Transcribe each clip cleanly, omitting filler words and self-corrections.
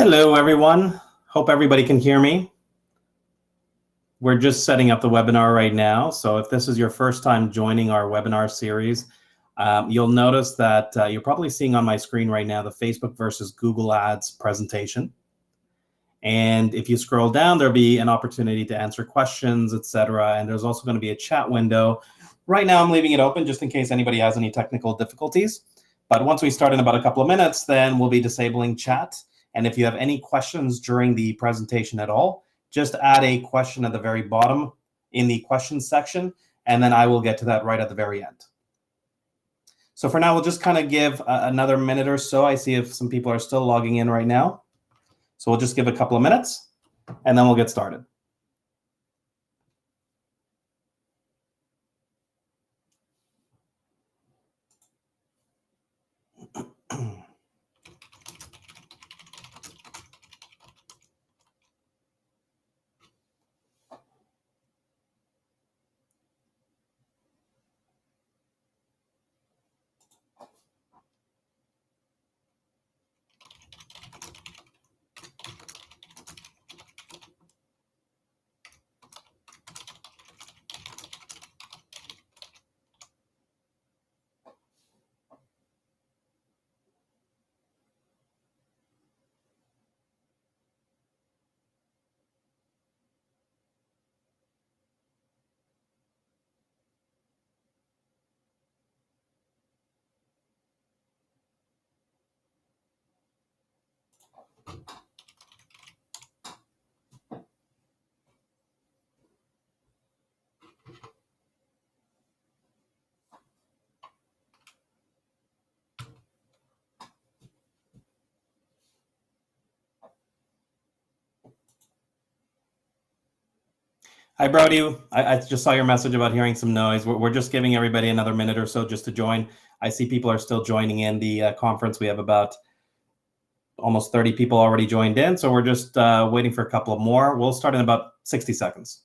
Hello, everyone. Hope everybody can hear me. We're just setting up the webinar right now. So if this is your first time joining our webinar series, you'll notice that you're probably seeing on my screen right now the Facebook versus Google Ads presentation. And if you scroll down, there'll be an opportunity to answer questions, etc. And there's also going to be a chat window. Right now, I'm leaving it open just in case anybody has any technical difficulties. But once we start in about a couple of minutes, then we'll be disabling chat. And if you have any questions during the presentation at all, just add a question at the very bottom in the questions section, and then I will get to that right at the very end. So for now, we'll just kind of give another minute or so. I see if some people are still logging in right now. So we'll just give a couple of minutes, and then we'll get started. Hi, Brody. I just saw your message about hearing some noise. We're just giving everybody another minute or so just to join. I see people are still joining in the conference. We have about almost 30 people already joined in, so we're just waiting for a couple of more. We'll start in about 60 seconds.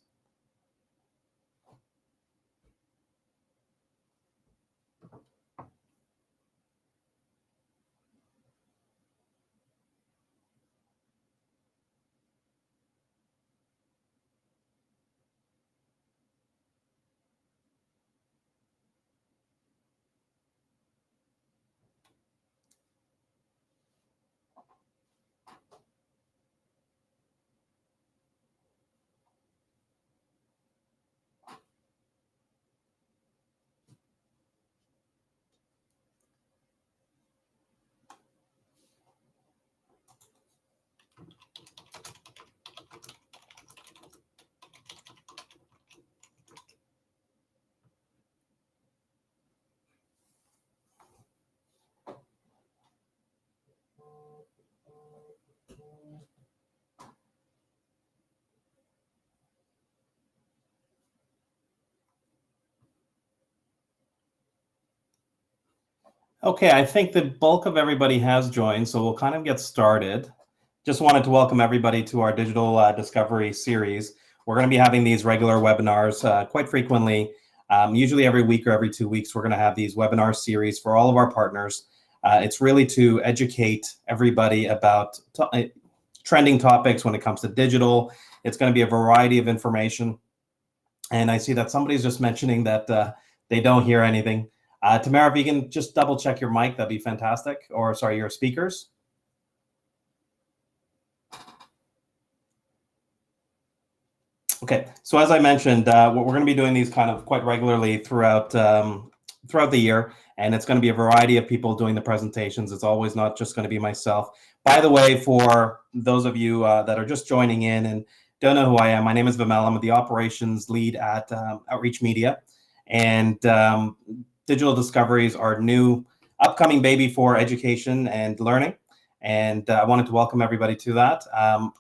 Okay, I think the bulk of everybody has joined, so we'll kind of get started. Just wanted to welcome everybody to our digital discovery series. We're going to be having these regular webinars quite frequently. Usually every week or every 2 weeks, we're going to have these webinar series for all of our partners. It's really to educate everybody about trending topics when it comes to digital. It's going to be a variety of information. And I see that somebody's just mentioning that they don't hear anything. Tamara, if you can just double check your mic, that'd be fantastic. Or sorry, your speakers. Okay, so as I mentioned, we're going to be doing these kind of quite regularly throughout the year, and it's going to be a variety of people doing the presentations. It's always not just going to be myself. By the way, for those of you that are just joining in and don't know who I am, my name is Vimal. I'm the operations lead at Outreach Media, and digital discoveries are new upcoming baby for education and learning, and I wanted to welcome everybody to that.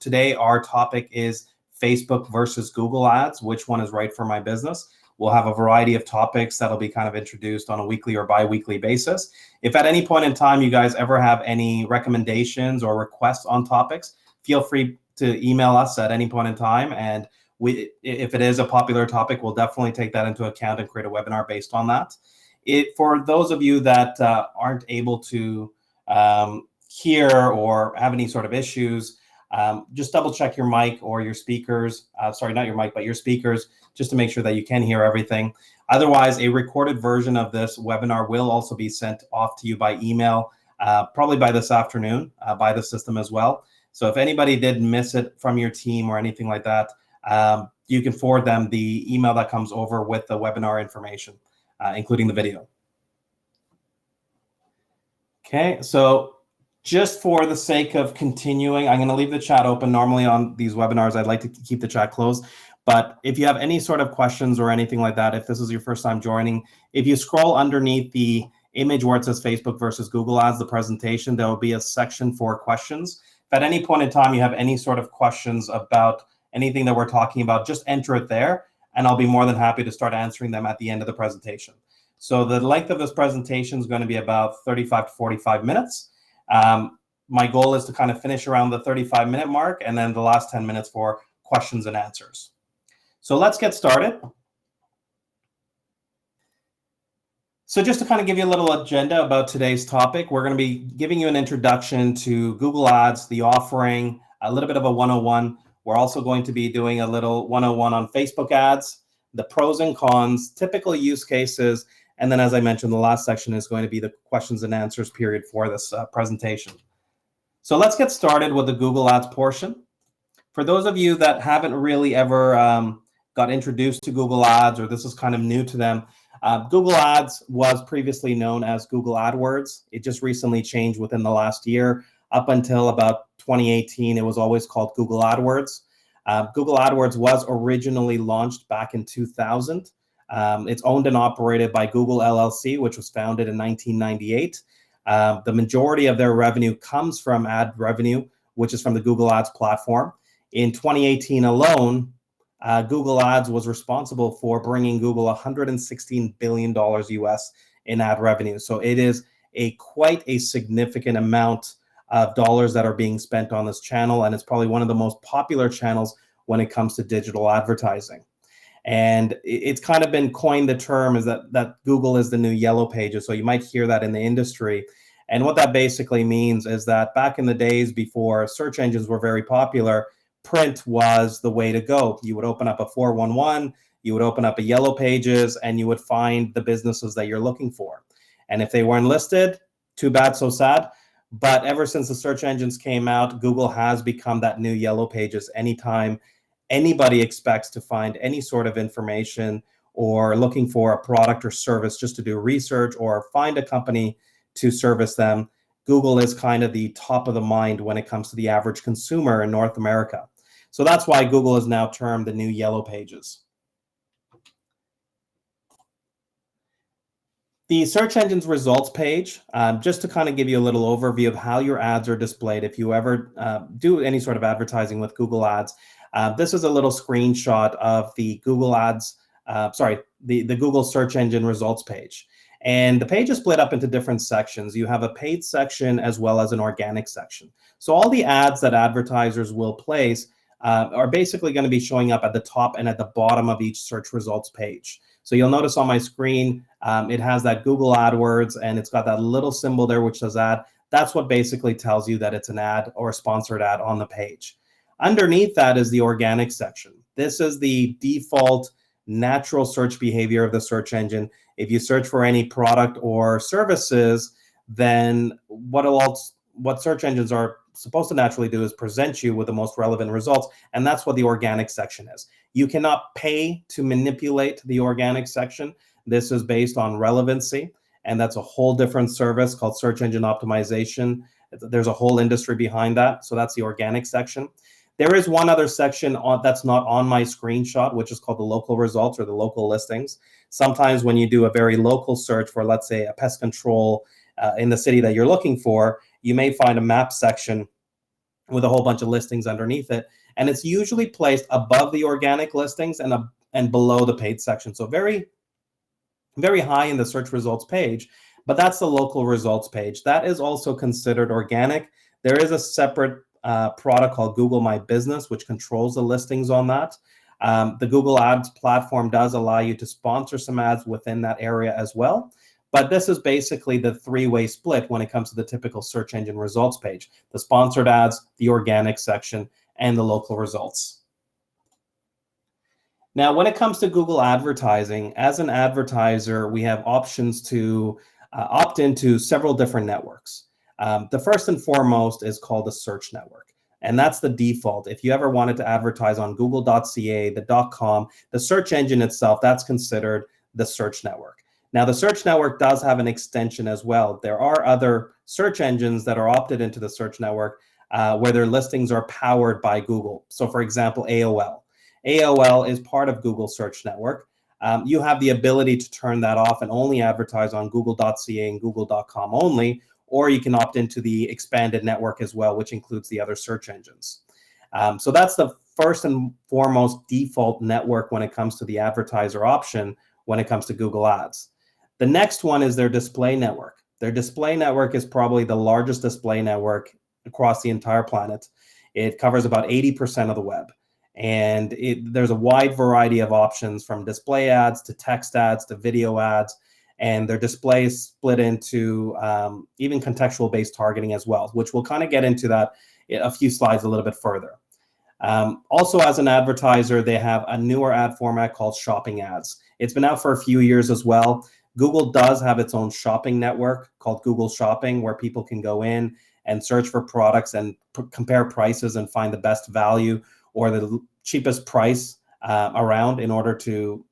Today, our topic is Facebook versus Google Ads, which one is right for my business. We'll have a variety of topics that'll be kind of introduced on a weekly or bi-weekly basis. If at any point in time you guys ever have any recommendations or requests on topics, feel free to email us at any point in time. And if it is a popular topic, we'll definitely take that into account and create a webinar based on that. For those of you that aren't able to hear or have any sort of issues, just double check your mic or your speakers. Sorry, not your mic, but your speakers, just to make sure that you can hear everything. Otherwise, a recorded version of this webinar will also be sent off to you by email, probably by this afternoon, by the system as well. So if anybody did miss it from your team or anything like that, you can forward them the email that comes over with the webinar information, including the video. Okay, so just for the sake of continuing, I'm going to leave the chat open. Normally on these webinars, I'd like to keep the chat closed. But if you have any sort of questions or anything like that, if this is your first time joining, if you scroll underneath the image where it says Facebook versus Google Ads, the presentation, there will be a section for questions. If at any point in time you have any sort of questions about anything that we're talking about, just enter it there, and I'll be more than happy to start answering them at the end of the presentation. So the length of this presentation is going to be about 35 to 45 minutes. My goal is to kind of finish around the 35-minute mark, and then the last 10 minutes for questions and answers. So let's get started. So just to kind of give you a little agenda about today's topic, we're going to be giving you an introduction to Google Ads, the offering, a little bit of a 101. We're also going to be doing a little 101 on Facebook ads, the pros and cons, typical use cases, and then, as I mentioned, the last section is going to be the questions and answers period for this presentation. So let's get started with the Google Ads portion. For those of you that haven't really ever got introduced to Google Ads, or this is kind of new to them, Google Ads was previously known as Google AdWords. It just recently changed within the last year. Up until about 2018, it was always called Google AdWords. Google AdWords was originally launched back in 2000. It's owned and operated by Google LLC, which was founded in 1998. The majority of their revenue comes from ad revenue, which is from the Google Ads platform. In 2018 alone, Google Ads was responsible for bringing Google $116 billion US in ad revenue. So it is quite a significant amount of dollars that are being spent on this channel, and it's probably one of the most popular channels when it comes to digital advertising. And it's kind of been coined, the term is that Google is the new Yellow Pages. So you might hear that in the industry. And what that basically means is that back in the days before search engines were very popular, print was the way to go. You would open up a 411, you would open up a Yellow Pages, and you would find the businesses that you're looking for. And if they weren't listed, too bad, so sad. But ever since the search engines came out, Google has become that new Yellow Pages. Anytime anybody expects to find any sort of information or looking for a product or service just to do research or find a company to service them, Google is kind of the top of the mind when it comes to the average consumer in North America. So that's why Google is now termed the new Yellow Pages. The search engine's results page, just to kind of give you a little overview of how your ads are displayed if you ever do any sort of advertising with Google Ads. This is a little screenshot of the Google Ads, the Google search engine results page. And the page is split up into different sections. You have a paid section as well as an organic section. So all the ads that advertisers will place are basically going to be showing up at the top and at the bottom of each search results page. So you'll notice on my screen, it has that Google AdWords, and it's got that little symbol there which says ad. That's what basically tells you that it's an ad or a sponsored ad on the page. Underneath that is the organic section. This is the default natural search behavior of the search engine. If you search for any product or services, then what search engines are supposed to naturally do is present you with the most relevant results, and that's what the organic section is. You cannot pay to manipulate the organic section. This is based on relevancy, and that's a whole different service called search engine optimization. There's a whole industry behind that, so that's the organic section. There is one other section that's not on my screenshot, which is called the local results or the local listings. Sometimes when you do a very local search for, let's say, a pest control in the city that you're looking for, you may find a map section with a whole bunch of listings underneath it. And it's usually placed above the organic listings and below the paid section. So very, very high in the search results page, but that's the local results page. That is also considered organic. There is a separate product called Google My Business, which controls the listings on that. The Google Ads platform does allow you to sponsor some ads within that area as well. But this is basically the three-way split when it comes to the typical search engine results page: the sponsored ads, the organic section, and the local results. Now, when it comes to Google advertising, as an advertiser, we have options to opt into several different networks. The first and foremost is called the search network. And that's the default. If you ever wanted to advertise on google.ca, the .com, the search engine itself, that's considered the search network. Now, the search network does have an extension as well. There are other search engines that are opted into the search network where their listings are powered by Google. So, for example, AOL. AOL is part of Google Search Network. You have the ability to turn that off and only advertise on google.ca and google.com only, or you can opt into the expanded network as well, which includes the other search engines. So that's the first and foremost default network when it comes to the advertiser option when it comes to Google Ads. The next one is their display network. Their display network is probably the largest display network across the entire planet. It covers about 80% of the web. And there's a wide variety of options, from display ads to text ads to video ads, and their displays split into even contextual-based targeting as well, which we'll kind of get into that in a few slides a little bit further. Also, as an advertiser, they have a newer ad format called shopping ads. It's been out for a few years as well. Google does have its own shopping network called Google Shopping, where people can go in and search for products and compare prices and find the best value or the cheapest price around in order to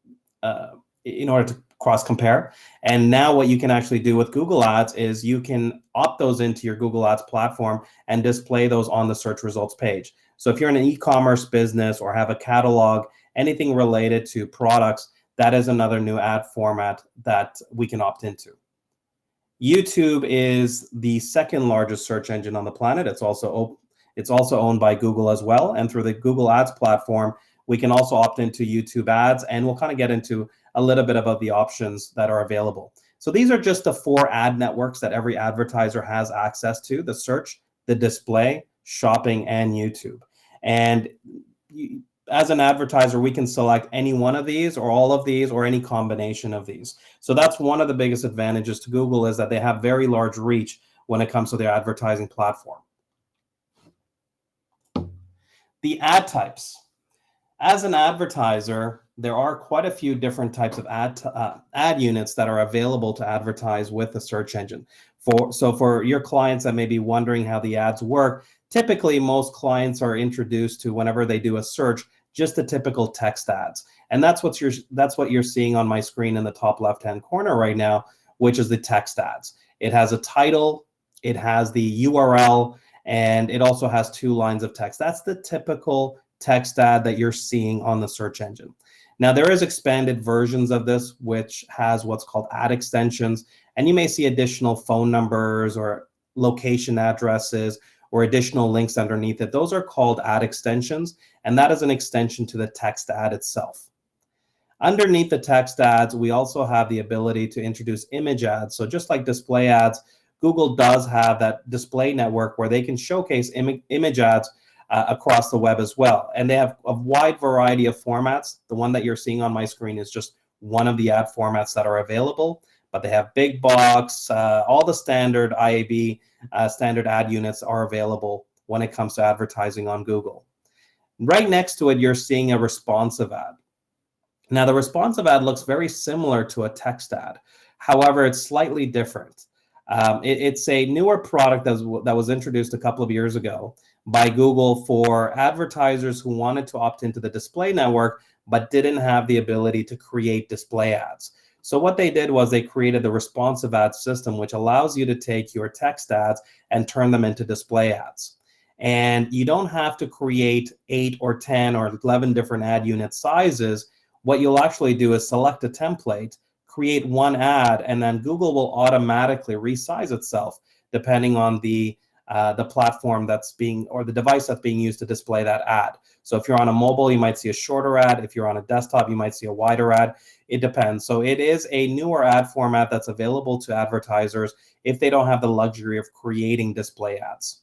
cross compare. And now what you can actually do with Google Ads is you can opt those into your Google Ads platform and display those on the search results page. So if you're in an e-commerce business or have a catalog, anything related to products, that is another new ad format that we can opt into. YouTube is the second largest search engine on the planet. It's also owned by Google as well. And through the Google Ads platform, we can also opt into YouTube ads, and we'll kind of get into a little bit about the options that are available. So these are just the 4 ad networks that every advertiser has access to: the search, the display, shopping, and YouTube. And as an advertiser, we can select any one of these or all of these or any combination of these. So that's one of the biggest advantages to Google, is that they have very large reach when it comes to their advertising platform. The ad types. As an advertiser, there are quite a few different types of ad units that are available to advertise with the search engine. So for your clients that may be wondering how the ads work, typically most clients are introduced to, whenever they do a search, just the typical text ads. And that's what you're seeing on my screen in the top left-hand corner right now, which is the text ads. It has a title, it has the URL, and it also has 2 lines of text. That's the typical text ad that you're seeing on the search engine. Now, there is expanded versions of this, which has what's called ad extensions, and you may see additional phone numbers or location addresses or additional links underneath it. Those are called ad extensions, and that is an extension to the text ad itself. Underneath the text ads, we also have the ability to introduce image ads. So just like display ads, Google does have that display network where they can showcase image ads across the web as well. And they have a wide variety of formats. The one that you're seeing on my screen is just one of the ad formats that are available, but they have big box, all the standard IAB standard ad units are available when it comes to advertising on Google. Right next to it, you're seeing a responsive ad. Now, the responsive ad looks very similar to a text ad. However, it's slightly different. It's a newer product that was introduced a couple of years ago by Google for advertisers who wanted to opt into the display network but didn't have the ability to create display ads. So what they did was they created the responsive ad system, which allows you to take your text ads and turn them into display ads. And you don't have to create 8 or 10 or 11 different ad unit sizes. What you'll actually do is select a template, create one ad, and then Google will automatically resize itself depending on the platform or the device that's being used to display that ad. So if you're on a mobile, you might see a shorter ad. If you're on a desktop, you might see a wider ad. It depends. So it is a newer ad format that's available to advertisers if they don't have the luxury of creating display ads.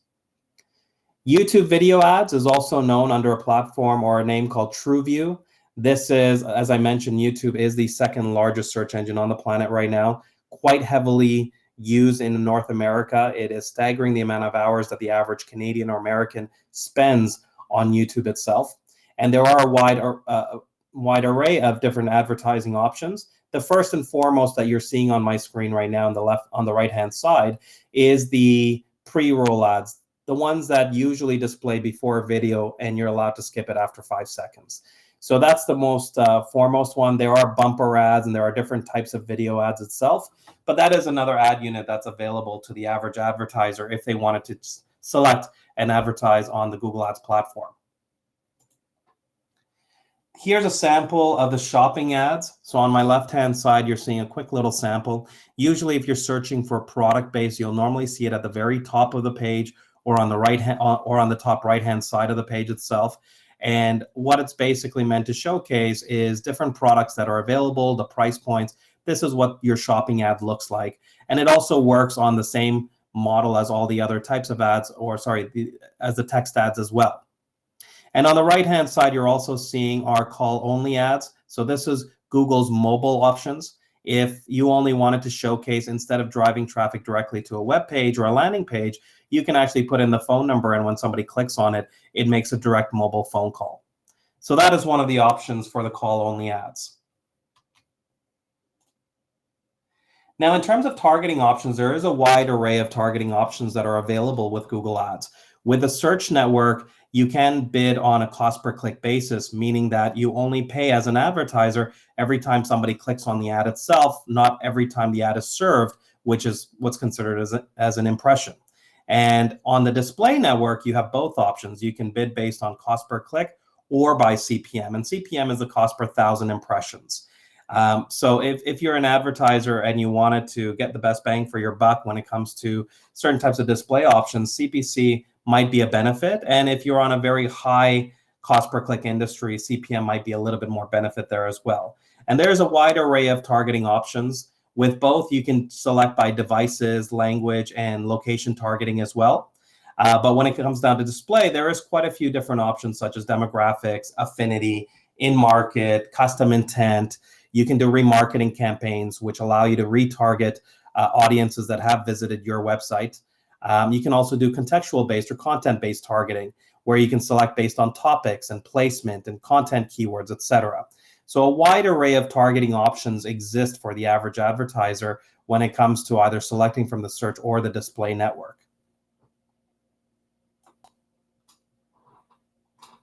YouTube video ads is also known under a platform or a name called TrueView. This is, as I mentioned, YouTube is the second largest search engine on the planet right now. quite heavily used in North America. It is staggering the amount of hours that the average Canadian or American spends on YouTube itself. And there are a wide array of different advertising options. The first and foremost that you're seeing on my screen right now on the right-hand side is the pre-roll ads, the ones that usually display before a video and you're allowed to skip it after 5 seconds. So that's the most foremost one. There are bumper ads and there are different types of video ads itself, but that is another ad unit that's available to the average advertiser if they wanted to select and advertise on the Google Ads platform. Here's a sample of the shopping ads. So on my left-hand side, you're seeing a quick little sample. Usually if you're searching for product base, you'll normally see it at the very top of the page or on the on the top right-hand side of the page itself. And what it's basically meant to showcase is different products that are available, the price points. This is what your shopping ad looks like. And it also works on the same model as all the other types of ads, or sorry, as the text ads as well. And on the right-hand side, you're also seeing our call-only ads. So this is Google's mobile options. If you only wanted to showcase, instead of driving traffic directly to a web page or a landing page, you can actually put in the phone number, and when somebody clicks on it, it makes a direct mobile phone call. So that is one of the options for the call-only ads. Now, in terms of targeting options, there is a wide array of targeting options that are available with Google Ads. With the search network, you can bid on a cost per click basis, meaning that you only pay as an advertiser every time somebody clicks on the ad itself, not every time the ad is served, which is what's considered as an impression. And on the display network, you have both options. You can bid based on cost per click or by CPM, and CPM is the cost per 1,000 impressions. So if you're an advertiser and you wanted to get the best bang for your buck when it comes to certain types of display options, CPC might be a benefit. And if you're on a very high cost per click industry, CPM might be a little bit more benefit there as well. And there's a wide array of targeting options. With both, you can select by devices, language, and location targeting as well. But when it comes down to display, there is quite a few different options such as demographics, affinity, in-market, custom intent. You can do remarketing campaigns, which allow you to retarget audiences that have visited your website. You can also do contextual-based or content-based targeting, where you can select based on topics and placement and content keywords, etc. So a wide array of targeting options exist for the average advertiser when it comes to either selecting from the search or the display network.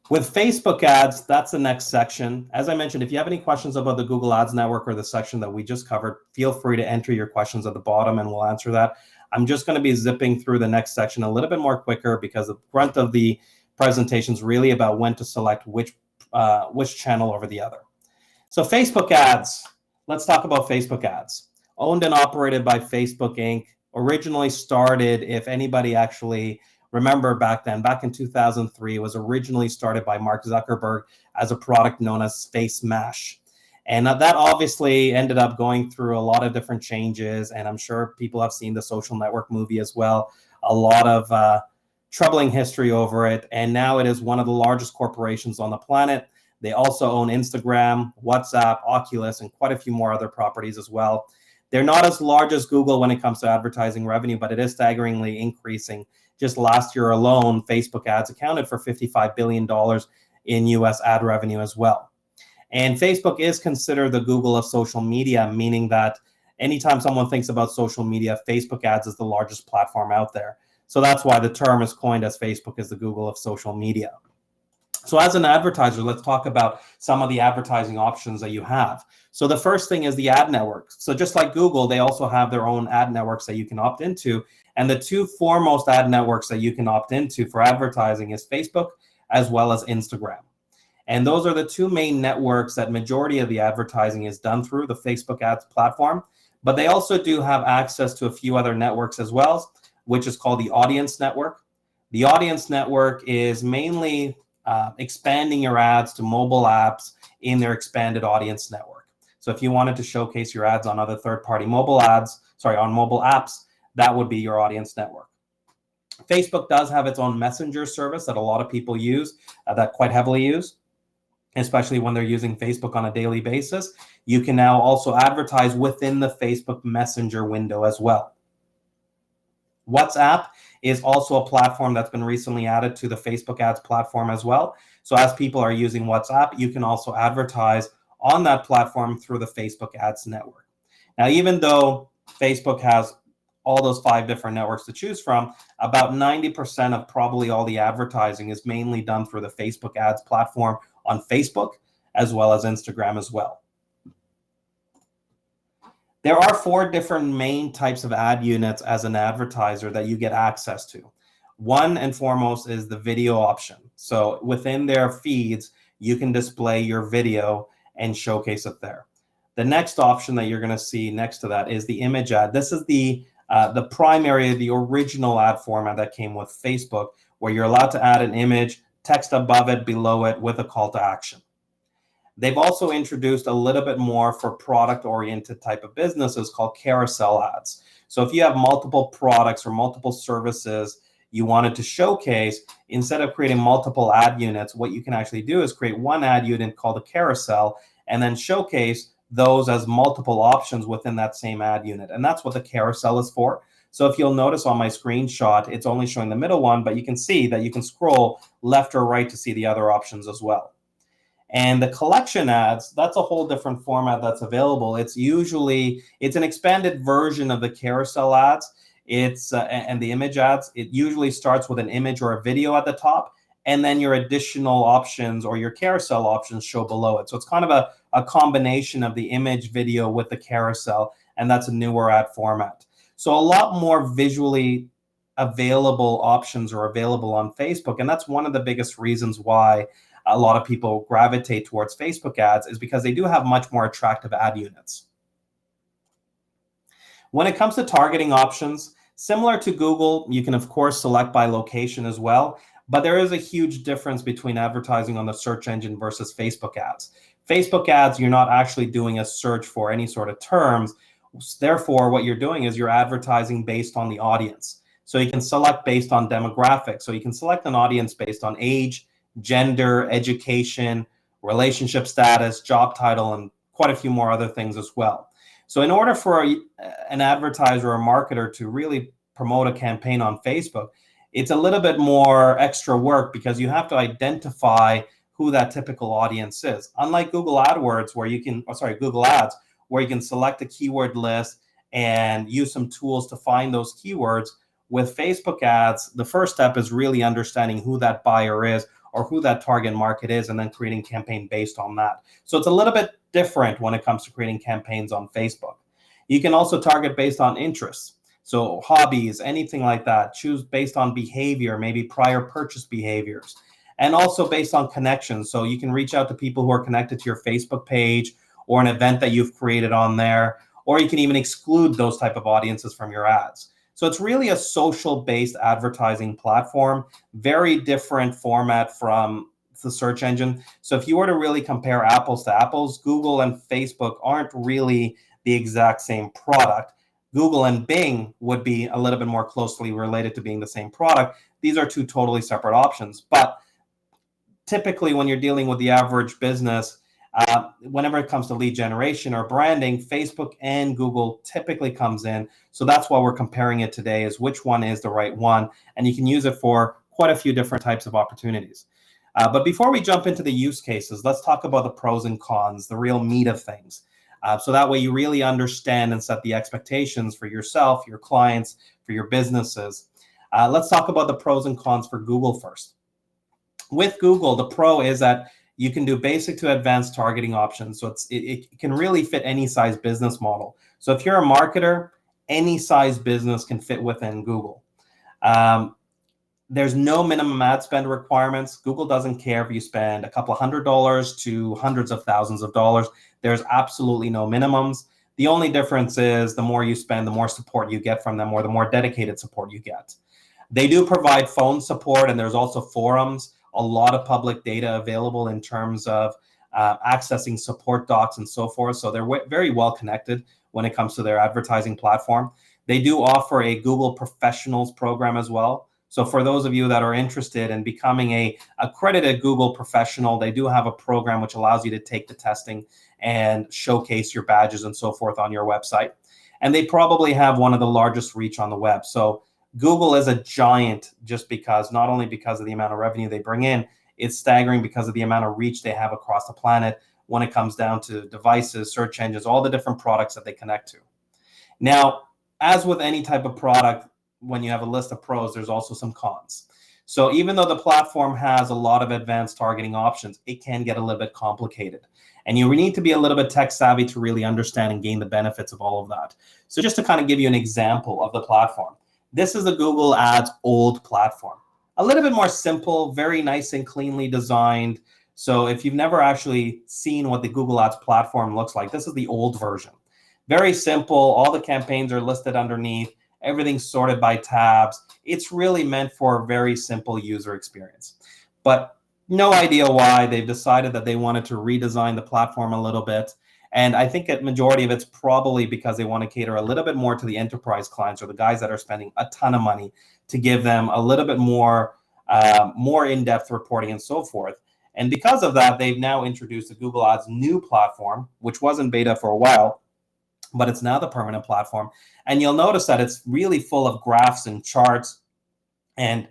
With Facebook ads, that's the next section. As I mentioned, if you have any questions about the Google Ads Network or the section that we just covered, feel free to enter your questions at the bottom and we'll answer that. I'm just going to be zipping through the next section a little bit more quicker because the brunt of the presentation is really about when to select which channel over the other. So Facebook ads, let's talk about Facebook ads. Owned and operated by Facebook Inc. Originally started, if anybody actually remember back then, back in 2003, it was originally started by Mark Zuckerberg as a product known as Face Mash. And that obviously ended up going through a lot of different changes. And I'm sure people have seen the Social Network movie as well. A lot of troubling history over it. And now it is one of the largest corporations on the planet. They also own Instagram, WhatsApp, Oculus, and quite a few more other properties as well. They're not as large as Google when it comes to advertising revenue, but it is staggeringly increasing. Just last year alone, Facebook ads accounted for $55 billion in US ad revenue as well. And Facebook is considered the Google of social media, meaning that anytime someone thinks about social media, Facebook ads is the largest platform out there. So that's why the term is coined as Facebook is the Google of social media. So as an advertiser, let's talk about some of the advertising options that you have. So the first thing is the ad network. So just like Google, they also have their own ad networks that you can opt into. And the two foremost ad networks that you can opt into for advertising is Facebook as well as Instagram. And those are the two main networks that majority of the advertising is done through, the Facebook ads platform. But they also do have access to a few other networks as well, which is called the Audience Network. The Audience Network is mainly expanding your ads to mobile apps in their expanded audience network. So if you wanted to showcase your ads on other third-party mobile apps, that would be your audience network. Facebook does have its own messenger service that a lot of people use, that quite heavily use. especially when they're using Facebook on a daily basis. You can now also advertise within the Facebook Messenger window as well. WhatsApp is also a platform that's been recently added to the Facebook ads platform as well. So as people are using WhatsApp, you can also advertise on that platform through the Facebook ads network. Now, even though Facebook has all those 5 different networks to choose from, about 90% of probably all the advertising is mainly done through the Facebook ads platform on Facebook, as well as Instagram as well. There are 4 different main types of ad units as an advertiser that you get access to. One and foremost is the video option. So within their feeds, you can display your video and showcase it there. The next option that you're going to see next to that is the image ad. This is the primary, the original ad format that came with Facebook, where you're allowed to add an image, text above it, below it, with a call to action. They've also introduced a little bit more for product-oriented type of businesses called carousel ads. So if you have multiple products or multiple services you wanted to showcase, instead of creating multiple ad units, what you can actually do is create one ad unit called a carousel and then showcase those as multiple options within that same ad unit. And that's what the carousel is for. So if you'll notice on my screenshot, it's only showing the middle one, but you can see that you can scroll left or right to see the other options as well. And the collection ads, that's a whole different format that's available. It's an expanded version of the carousel ads. And the image ads. It usually starts with an image or a video at the top, and then your additional options or your carousel options show below it. So it's kind of a combination of the image, video with the carousel, and that's a newer ad format. So a lot more visually available options are available on Facebook, and that's one of the biggest reasons why a lot of people gravitate towards Facebook ads, is because they do have much more attractive ad units. When it comes to targeting options, similar to Google, you can of course select by location as well, but there is a huge difference between advertising on the search engine versus Facebook ads. Facebook ads, you're not actually doing a search for any sort of terms. Therefore, what you're doing is you're advertising based on the audience. So you can select based on demographics. So you can select an audience based on age, gender, education, relationship status, job title, and quite a few more other things as well. So in order for an advertiser or marketer to really promote a campaign on Facebook, it's a little bit more extra work because you have to identify who that typical audience is. Unlike Google Ads, where you can select a keyword list and use some tools to find those keywords, with Facebook ads, the first step is really understanding who that buyer is or who that target market is, and then creating campaign based on that. So it's a little bit different when it comes to creating campaigns on Facebook. You can also target based on interests. So hobbies, anything like that. Choose based on behavior, maybe prior purchase behaviors, and also based on connections. So you can reach out to people who are connected to your Facebook page or an event that you've created on there, or you can even exclude those type of audiences from your ads. So it's really a social-based advertising platform, very different format from the search engine. So if you were to really compare apples to apples, Google and Facebook aren't really the exact same product. Google and Bing would be a little bit more closely related to being the same product. These are 2 totally separate options. But typically when you're dealing with the average business, whenever it comes to lead generation or branding, Facebook and Google typically comes in. So that's why we're comparing it today, is which one is the right one. And you can use it for quite a few different types of opportunities. But before we jump into the use cases, let's talk about the pros and cons, the real meat of things. So that way you really understand and set the expectations for yourself, your clients, for your businesses. Let's talk about the pros and cons for Google first. With Google, the pro is that you can do basic to advanced targeting options. So it can really fit any size business model. So if you're a marketer, any size business can fit within Google. There's no minimum ad spend requirements. Google doesn't care if you spend a couple of $100 to hundreds of thousands of dollars. There's absolutely no minimums. The only difference is the more you spend, the more support you get from them, or the more dedicated support you get. They do provide phone support, and there's also forums, a lot of public data available in terms of accessing support docs and so forth. So they're very well connected when it comes to their advertising platform. They do offer a Google Professionals program as well. So for those of you that are interested in becoming a accredited Google professional, they do have a program which allows you to take the testing and showcase your badges and so forth on your website. And they probably have one of the largest reach on the web. So Google is a giant just because, not only because of the amount of revenue they bring in, it's staggering because of the amount of reach they have across the planet when it comes down to devices, search engines, all the different products that they connect to. Now, as with any type of product, when you have a list of pros, there's also some cons. So even though the platform has a lot of advanced targeting options, it can get a little bit complicated. And you need to be a little bit tech savvy to really understand and gain the benefits of all of that. So just to kind of give you an example of the platform, this is the Google Ads old platform. A little bit more simple, very nice and cleanly designed. So if you've never actually seen what the Google Ads platform looks like, this is the old version. Very simple. All the campaigns are listed underneath. Everything's sorted by tabs. It's really meant for a very simple user experience. But no idea why they've decided that they wanted to redesign the platform a little bit. And I think a majority of it's probably because they want to cater a little bit more to the enterprise clients or the guys that are spending a ton of money to give them a little bit more in-depth reporting and so forth. And because of that, they've now introduced the Google Ads new platform, which was in beta for a while, but it's now the permanent platform. And you'll notice that it's really full of graphs and charts, and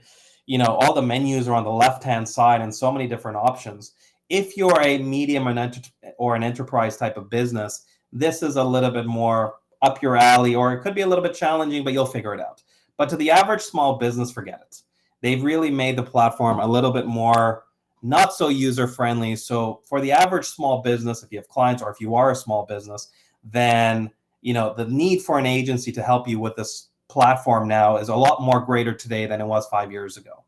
all the menus are on the left-hand side and so many different options. If you're a medium or an enterprise type of business, this is a little bit more up your alley, or it could be a little bit challenging, but you'll figure it out. But to the average small business, forget it. They've really made the platform a little bit more not so user-friendly. So for the average small business, if you have clients or if you are a small business, then the need for an agency to help you with this platform now is a lot more greater today than it was 5 years ago.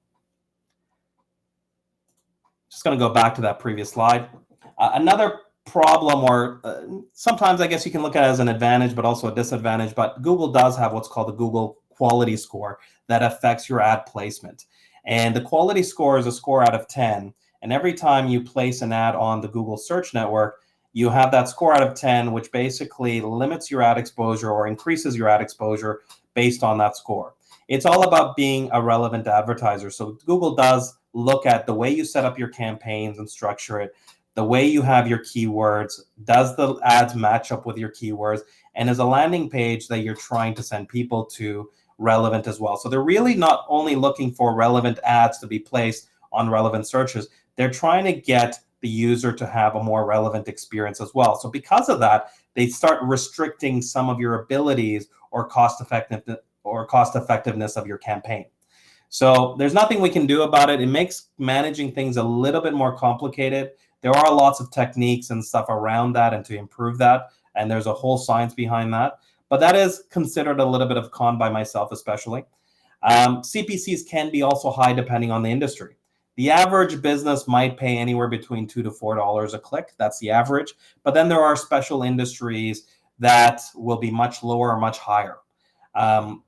Just going to go back to that previous slide. Another problem, or sometimes I guess you can look at it as an advantage, but also a disadvantage, but Google does have what's called the Google Quality Score that affects your ad placement. And the quality score is a score out of 10. And every time you place an ad on the Google Search Network, you have that score out of 10, which basically limits your ad exposure or increases your ad exposure based on that score. It's all about being a relevant advertiser. So Google does look at the way you set up your campaigns and structure it, the way you have your keywords, does the ads match up with your keywords, and is a landing page that you're trying to send people to relevant as well. So they're really not only looking for relevant ads to be placed on relevant searches, they're trying to get the user to have a more relevant experience as well. So because of that, they start restricting some of your abilities or cost effectiveness of your campaign. So there's nothing we can do about it. It makes managing things a little bit more complicated. There are lots of techniques and stuff around that and to improve that, and there's a whole science behind that. But that is considered a little bit of con by myself, especially. CPCs can be also high depending on the industry. The average business might pay anywhere between $2 to $4 a click. That's the average. But then there are special industries that will be much lower or much higher.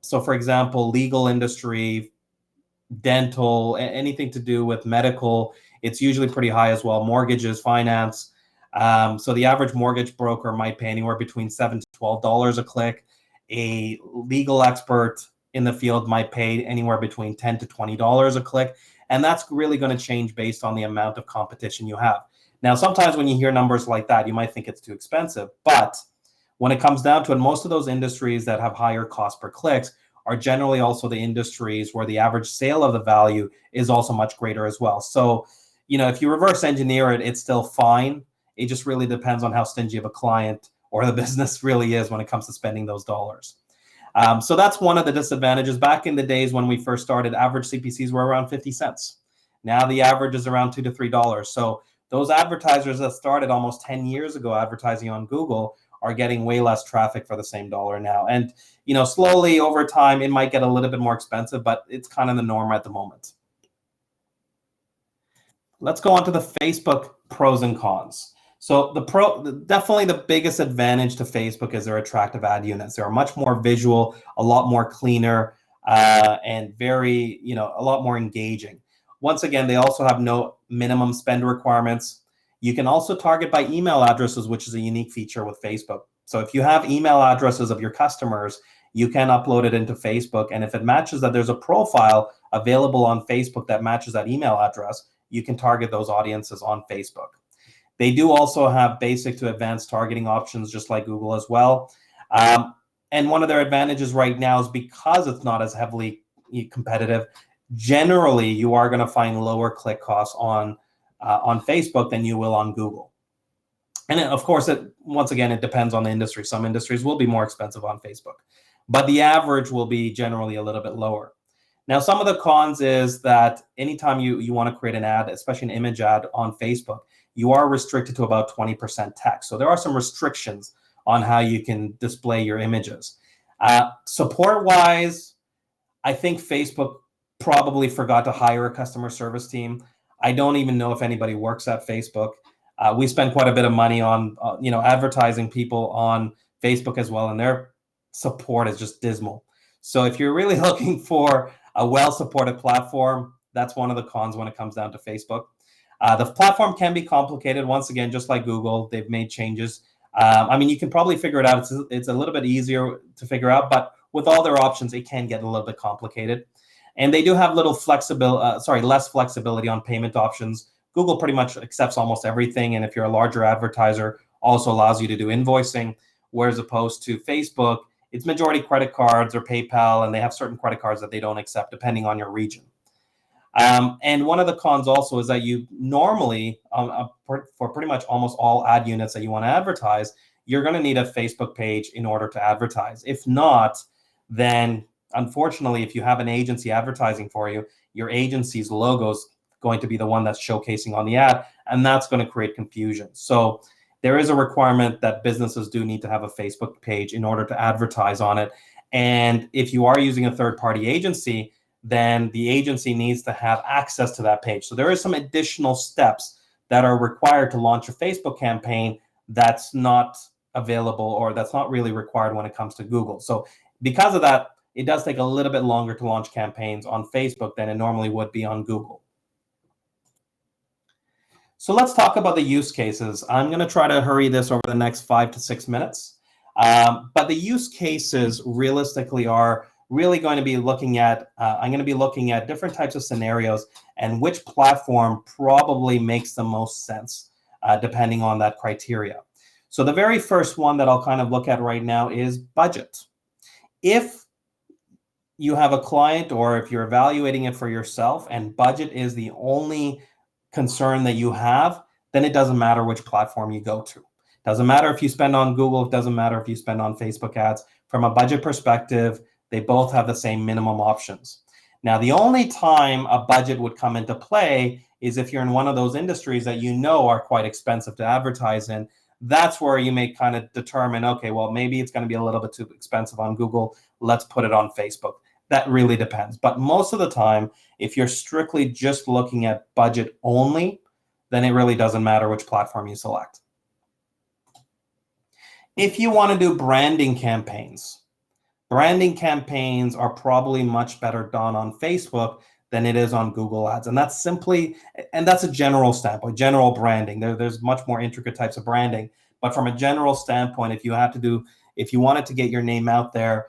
So for example, legal industry, dental, anything to do with medical, it's usually pretty high as well. Mortgages, finance. So the average mortgage broker might pay anywhere between $7 to $12 a click. A legal expert in the field might pay anywhere between $10 to $20 a click. And that's really going to change based on the amount of competition you have. Now, sometimes when you hear numbers like that, you might think it's too expensive. But when it comes down to it, most of those industries that have higher cost per clicks are generally also the industries where the average sale of the value is also much greater as well. So, if you reverse engineer it, it's still fine. It just really depends on how stingy of a client or the business really is when it comes to spending those dollars. So that's one of the disadvantages. Back in the days when we first started, average CPCs were around 50 cents. Now the average is around $2 to $3. So those advertisers that started almost 10 years ago advertising on Google are getting way less traffic for the same dollar now. And, slowly over time, it might get a little bit more expensive, but it's kind of the norm at the moment. Let's go on to the Facebook pros and cons. So definitely the biggest advantage to Facebook is their attractive ad units. They're much more visual, a lot more cleaner, and very, a lot more engaging. Once again, they also have no minimum spend requirements. You can also target by email addresses, which is a unique feature with Facebook. So if you have email addresses of your customers, you can upload it into Facebook. And if it matches that there's a profile available on Facebook that matches that email address, you can target those audiences on Facebook. They do also have basic to advanced targeting options, just like Google as well. And one of their advantages right now is because it's not as heavily competitive, generally you are going to find lower click costs on Facebook than you will on Google. And of course, once again, it depends on the industry. Some industries will be more expensive on Facebook, but the average will be generally a little bit lower. Now, some of the cons is that anytime you want to create an ad, especially an image ad on Facebook, you are restricted to about 20% text. So there are some restrictions on how you can display your images. Support-wise, I think Facebook probably forgot to hire a customer service team. I don't even know if anybody works at Facebook. We spend quite a bit of money on advertising people on Facebook as well, and their support is just dismal. So if you're really looking for a well-supported platform, that's one of the cons when it comes down to Facebook. The platform can be complicated. Once again, just like Google, they've made changes. I mean, you can probably figure it out. It's a little bit easier to figure out, but with all their options, it can get a little bit complicated. And they do have less flexibility on payment options. Google pretty much accepts almost everything, and if you're a larger advertiser, also allows you to do invoicing, whereas opposed to Facebook, it's majority credit cards or PayPal, and they have certain credit cards that they don't accept depending on your region. And one of the cons also is that you normally, for pretty much almost all ad units that you want to advertise, you're going to need a Facebook page in order to advertise. If not, then unfortunately, if you have an agency advertising for you, your agency's logo's going to be the one that's showcasing on the ad, and that's going to create confusion. So there is a requirement that businesses do need to have a Facebook page in order to advertise on it. And if you are using a third-party agency, then the agency needs to have access to that page. So there is some additional steps that are required to launch a Facebook campaign that's not available, or that's not really required when it comes to Google. So because of that, it does take a little bit longer to launch campaigns on Facebook than it normally would be on Google. So let's talk about the use cases. I'm going to try to hurry this over the next 5 to 6 minutes. But the use cases realistically are really going to be looking at, I'm going to be looking at different types of scenarios and which platform probably makes the most sense, depending on that criteria. So the very first one that I'll kind of look at right now is budget. If you have a client, or if you're evaluating it for yourself and budget is the only concern that you have, then it doesn't matter which platform you go to. Doesn't matter if you spend on Google, it doesn't matter if you spend on Facebook ads. From a budget perspective, they both have the same minimum options. Now, the only time a budget would come into play is if you're in one of those industries that you know are quite expensive to advertise in. That's where you may kind of determine, okay, well, maybe it's going to be a little bit too expensive on Google. Let's put it on Facebook. That really depends. But most of the time, if you're strictly just looking at budget only, then it really doesn't matter which platform you select. If you want to do branding campaigns are probably much better done on Facebook than it is on Google Ads. And that's a general standpoint, general branding. There's much more intricate types of branding. But from a general standpoint, if you wanted to get your name out there,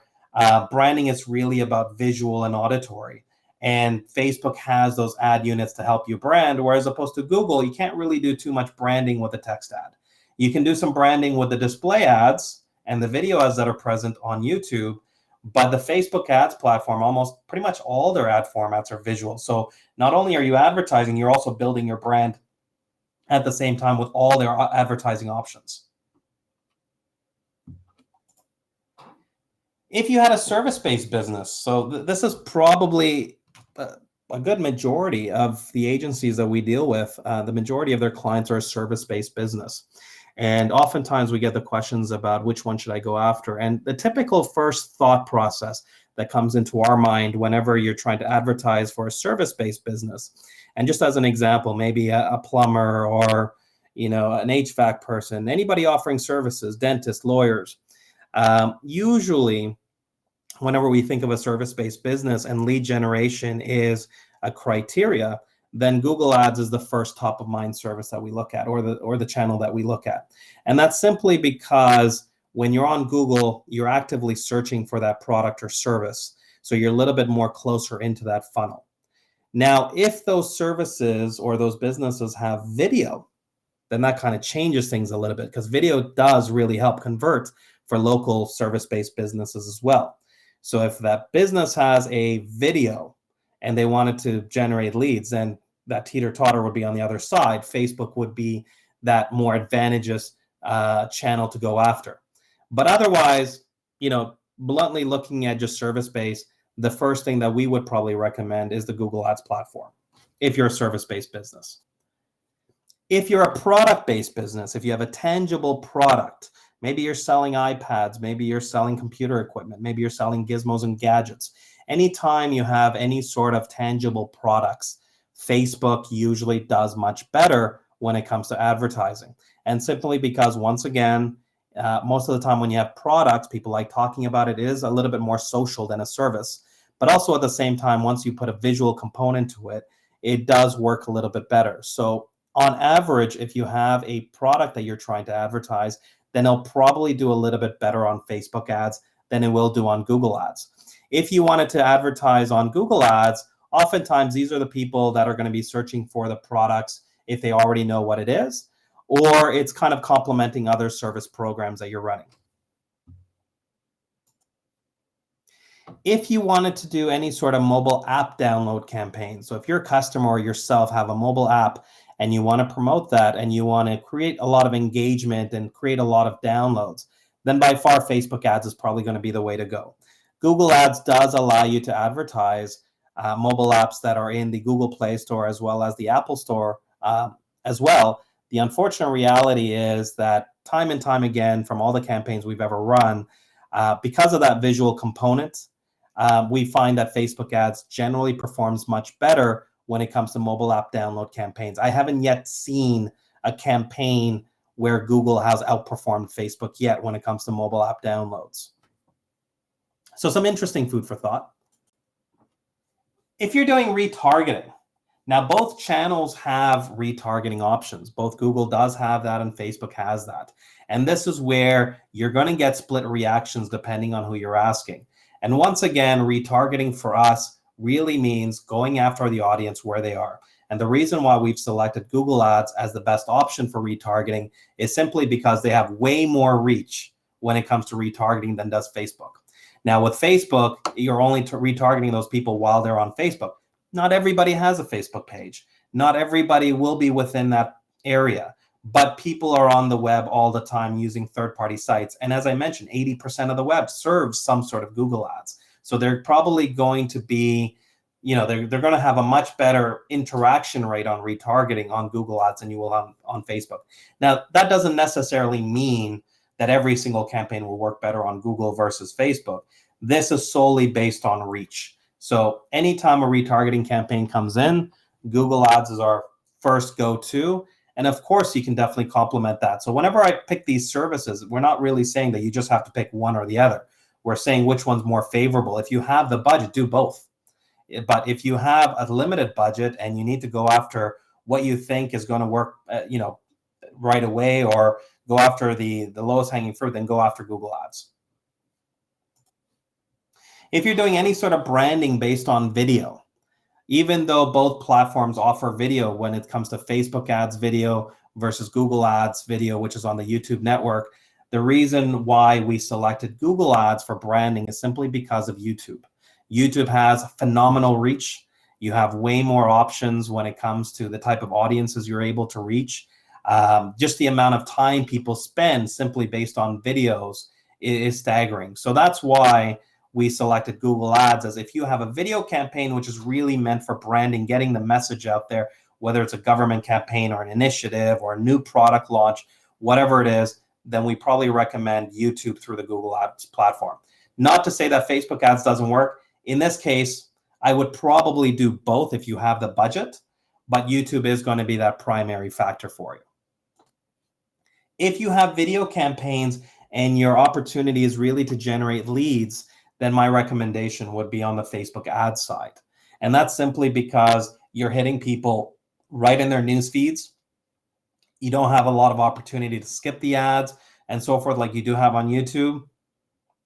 branding is really about visual and auditory. And Facebook has those ad units to help you brand, whereas opposed to Google, you can't really do too much branding with a text ad. You can do some branding with the display ads and the video ads that are present on YouTube, but the Facebook ads platform, almost pretty much all their ad formats are visual. So not only are you advertising, you're also building your brand at the same time with all their advertising options. If you had a service-based business, so this is probably a good majority of the agencies that we deal with, the majority of their clients are a service-based business. And oftentimes we get the questions about which one should I go after. And the typical first thought process that comes into our mind whenever you're trying to advertise for a service-based business, and just as an example, maybe a plumber or an HVAC person, anybody offering services, dentists, lawyers, usually whenever we think of a service-based business and lead generation is a criteria, then Google Ads is the first top of mind service that we look at, or the channel that we look at. And that's simply because when you're on Google, you're actively searching for that product or service. So you're a little bit more closer into that funnel. Now, if those services or those businesses have video, then that kind of changes things a little bit, because video does really help convert for local service-based businesses as well. So if that business has a video and they wanted to generate leads, then that teeter-totter would be on the other side. Facebook would be that more advantageous channel to go after. But otherwise, bluntly looking at just service-based, the first thing that we would probably recommend is the Google Ads platform if you're a service-based business. If you're a product-based business, if you have a tangible product, maybe you're selling iPads, maybe you're selling computer equipment, maybe you're selling gizmos and gadgets. Anytime you have any sort of tangible products, Facebook usually does much better when it comes to advertising. And simply because, once again, most of the time when you have products, people like talking about it. It is a little bit more social than a service. But also at the same time, once you put a visual component to it, it does work a little bit better. So on average, if you have a product that you're trying to advertise, then it'll probably do a little bit better on Facebook ads than it will do on Google ads. If you wanted to advertise on Google ads, oftentimes these are the people that are going to be searching for the products if they already know what it is, or it's kind of complementing other service programs that you're running. If you wanted to do any sort of mobile app download campaign, so if your customer or yourself have a mobile app and you want to promote that and you want to create a lot of engagement and create a lot of downloads, then by far Facebook ads is probably going to be the way to go. Google ads does allow you to advertise mobile apps that are in the Google Play Store as well as the Apple Store as well. The unfortunate reality is that time and time again, from all the campaigns we've ever run, because of that visual component, we find that Facebook ads generally performs much better when it comes to mobile app download campaigns. I haven't yet seen a campaign where Google has outperformed Facebook yet when it comes to mobile app downloads. So some interesting food for thought. If you're doing retargeting, now both channels have retargeting options. Both Google does have that and Facebook has that. And this is where you're going to get split reactions depending on who you're asking. And once again, retargeting for us really means going after the audience where they are. And the reason why we've selected Google Ads as the best option for retargeting is simply because they have way more reach when it comes to retargeting than does Facebook. Now with Facebook, you're only retargeting those people while they're on Facebook. Not everybody has a Facebook page. Not everybody will be within that area, but people are on the web all the time using third-party sites. And as I mentioned, 80% of the web serves some sort of Google Ads. So they're probably going to be, they're going to have a much better interaction rate on retargeting on Google Ads than you will on Facebook. Now, that doesn't necessarily mean that every single campaign will work better on Google versus Facebook. This is solely based on reach. So anytime a retargeting campaign comes in, Google Ads is our first go-to. And of course, you can definitely complement that. So whenever I pick these services, we're not really saying that you just have to pick one or the other. We're saying which one's more favorable. If you have the budget, do both. But if you have a limited budget and you need to go after what you think is going to work, right away, or go after the lowest hanging fruit, then go after Google Ads. If you're doing any sort of branding based on video, even though both platforms offer video when it comes to Facebook ads video versus Google ads video, which is on the YouTube network, the reason why we selected Google ads for branding is simply because of YouTube. YouTube has phenomenal reach. You have way more options when it comes to the type of audiences you're able to reach. Just the amount of time people spend simply based on videos is staggering. So that's why we selected Google Ads, as if you have a video campaign which is really meant for branding, getting the message out there, whether it's a government campaign or an initiative or a new product launch, whatever it is, then we probably recommend YouTube through the Google Ads platform. Not to say that Facebook ads doesn't work. In this case, I would probably do both if you have the budget, but YouTube is going to be that primary factor for you. If you have video campaigns and your opportunity is really to generate leads, then my recommendation would be on the Facebook ads side. And that's simply because you're hitting people right in their news feeds. You don't have a lot of opportunity to skip the ads and so forth like you do have on YouTube.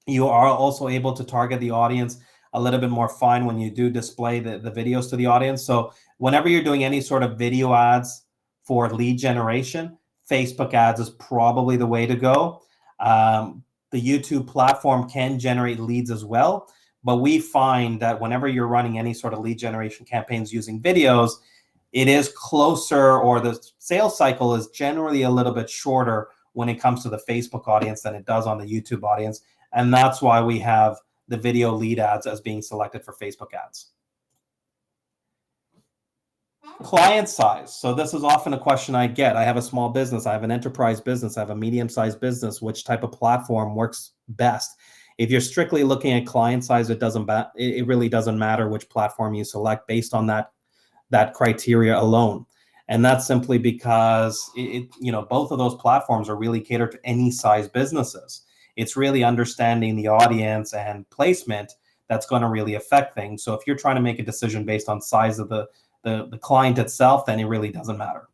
You are also able to target the audience a little bit more fine when you do display the videos to the audience. So whenever you're doing any sort of video ads for lead generation, Facebook ads is probably the way to go. The YouTube platform can generate leads as well, but we find that whenever you're running any sort of lead generation campaigns using videos, it is closer, or the sales cycle is generally a little bit shorter when it comes to the Facebook audience than it does on the YouTube audience. And that's why we have the video lead ads as being selected for Facebook ads. Client size. So this is often a question I get. I have a small business, I have an enterprise business, I have a medium-sized business. Which type of platform works best? If you're strictly looking at client size, it really doesn't matter which platform you select based on that criteria alone. And that's simply because both of those platforms are really catered to any size businesses. It's really understanding the audience and placement that's going to really affect things. So if you're trying to make a decision based on size of the client itself, then it really doesn't matter.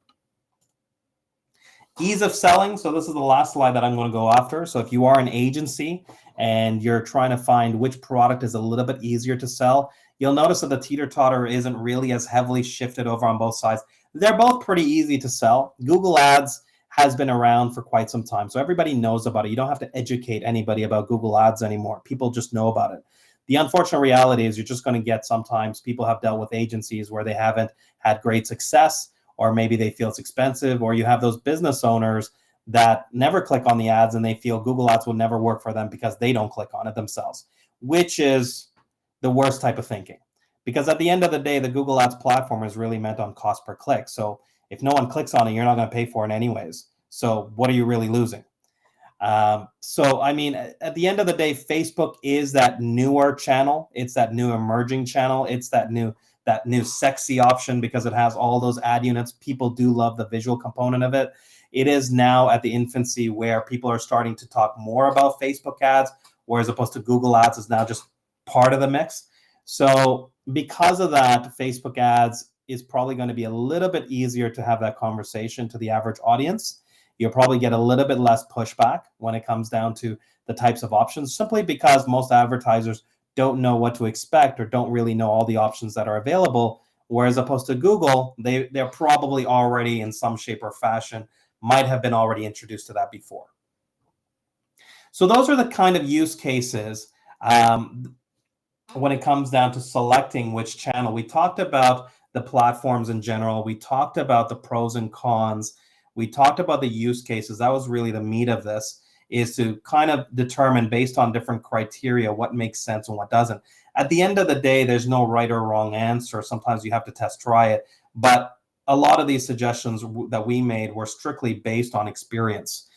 Ease of selling. So this is the last slide that I'm going to go after. So if you are an agency and you're trying to find which product is a little bit easier to sell, you'll notice that the teeter-totter isn't really as heavily shifted over on both sides. They're both pretty easy to sell. Google Ads has been around for quite some time, so everybody knows about it. You don't have to educate anybody about Google Ads anymore. People just know about it. The unfortunate reality is you're just going to get, sometimes people have dealt with agencies where they haven't had great success, or maybe they feel it's expensive, or you have those business owners that never click on the ads and they feel Google Ads will never work for them because they don't click on it themselves, which is the worst type of thinking. Because at the end of the day, the Google Ads platform is really meant on cost per click. So if no one clicks on it, you're not going to pay for it anyways. So what are you really losing? So, I mean, at the end of the day, Facebook is that newer channel. It's that new emerging channel. It's that new sexy option because it has all those ad units. People do love the visual component of it. It is now at the infancy where people are starting to talk more about Facebook ads, whereas opposed to Google Ads is now just part of the mix. So because of that, Facebook ads is probably going to be a little bit easier to have that conversation to the average audience. You'll probably get a little bit less pushback when it comes down to the types of options, simply because most advertisers don't know what to expect or don't really know all the options that are available. Whereas opposed to Google, they're probably already in some shape or fashion, might have been already introduced to that before. So those are the kind of use cases when it comes down to selecting which channel. We talked about the platforms in general. We talked about the pros and cons. We talked about the use cases. That was really the meat of this, is to kind of determine based on different criteria what makes sense and what doesn't. At the end of the day, there's no right or wrong answer. Sometimes you have to test try it. But a lot of these suggestions that we made were strictly based on experience.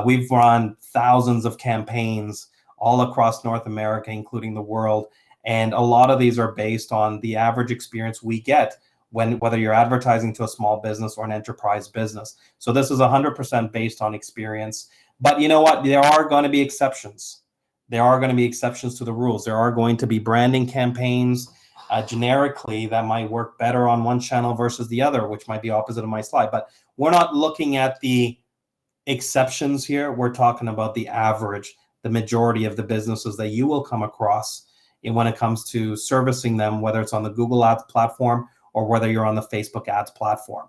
We've run thousands of campaigns all across North America, including the world. And a lot of these are based on the average experience we get whether you're advertising to a small business or an enterprise business. So this is 100% based on experience. But you know what? There are going to be exceptions. There are going to be exceptions to the rules. There are going to be branding campaigns generically that might work better on one channel versus the other, which might be opposite of my slide. But we're not looking at the exceptions here. We're talking about the average, the majority of the businesses that you will come across when it comes to servicing them, whether it's on the Google Ads platform or whether you're on the Facebook ads platform.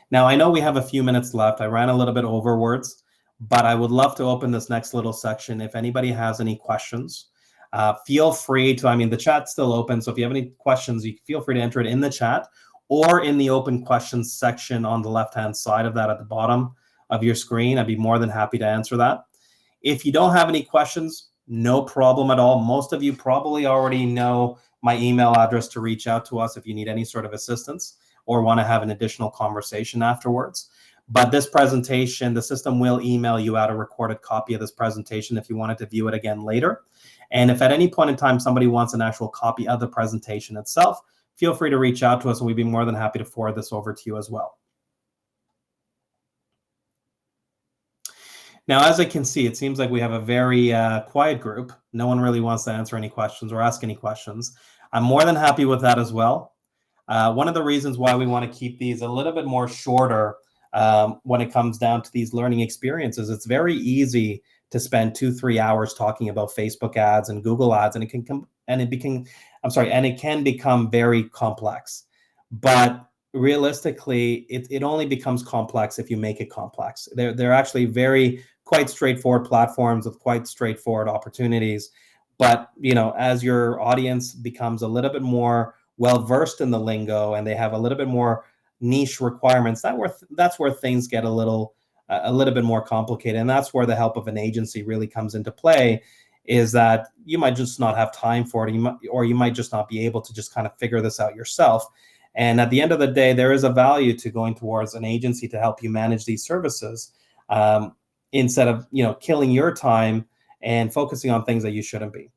Now, I know we have a few minutes left. I ran a little bit overwards, but I would love to open this next little section. If anybody has any questions, feel free to, the chat's still open. So if you have any questions, you feel free to enter it in the chat or in the open questions section on the left-hand side of that at the bottom of your screen. I'd be more than happy to answer that. If you don't have any questions, no problem at all. Most of you probably already know my email address to reach out to us if you need any sort of assistance or want to have an additional conversation afterwards. But this presentation, the system will email you out a recorded copy of this presentation if you wanted to view it again later. And if at any point in time somebody wants an actual copy of the presentation itself, feel free to reach out to us and we'd be more than happy to forward this over to you as well. Now, as I can see, it seems like we have a very quiet group. No one really wants to answer any questions or ask any questions. I'm more than happy with that as well. One of the reasons why we want to keep these a little bit more shorter when it comes down to these learning experiences, it's very easy to spend 2-3 hours talking about Facebook ads and Google ads, and it can it can become very complex. But realistically, it only becomes complex if you make it complex. They're actually quite straightforward platforms with quite straightforward opportunities. But as your audience becomes a little bit more well versed in the lingo and they have a little bit more niche requirements, that's where things get a little bit more complicated. And that's where the help of an agency really comes into play, is that you might just not have time for it, or you might just not be able to just kind of figure this out yourself. And at the end of the day, there is a value to going towards an agency to help you manage these services, instead of killing your time and focusing on things that you shouldn't be.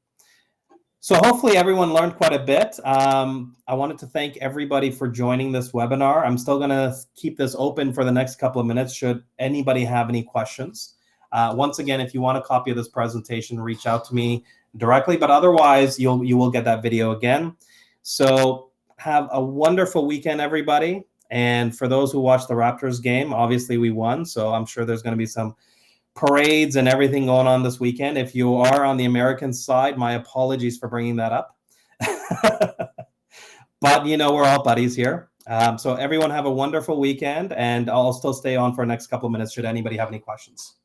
So hopefully everyone learned quite a bit. I wanted to thank everybody for joining this webinar. I'm still going to keep this open for the next couple of minutes should anybody have any questions. Once again, if you want a copy of this presentation, reach out to me directly, but otherwise you will get that video again. So have a wonderful weekend, everybody. And for those who watched the Raptors game, obviously we won, so I'm sure there's going to be some parades and everything going on this weekend. If you are on the American side, my apologies for bringing that up. But we're all buddies here. So everyone have a wonderful weekend, and I'll still stay on for the next couple of minutes should anybody have any questions.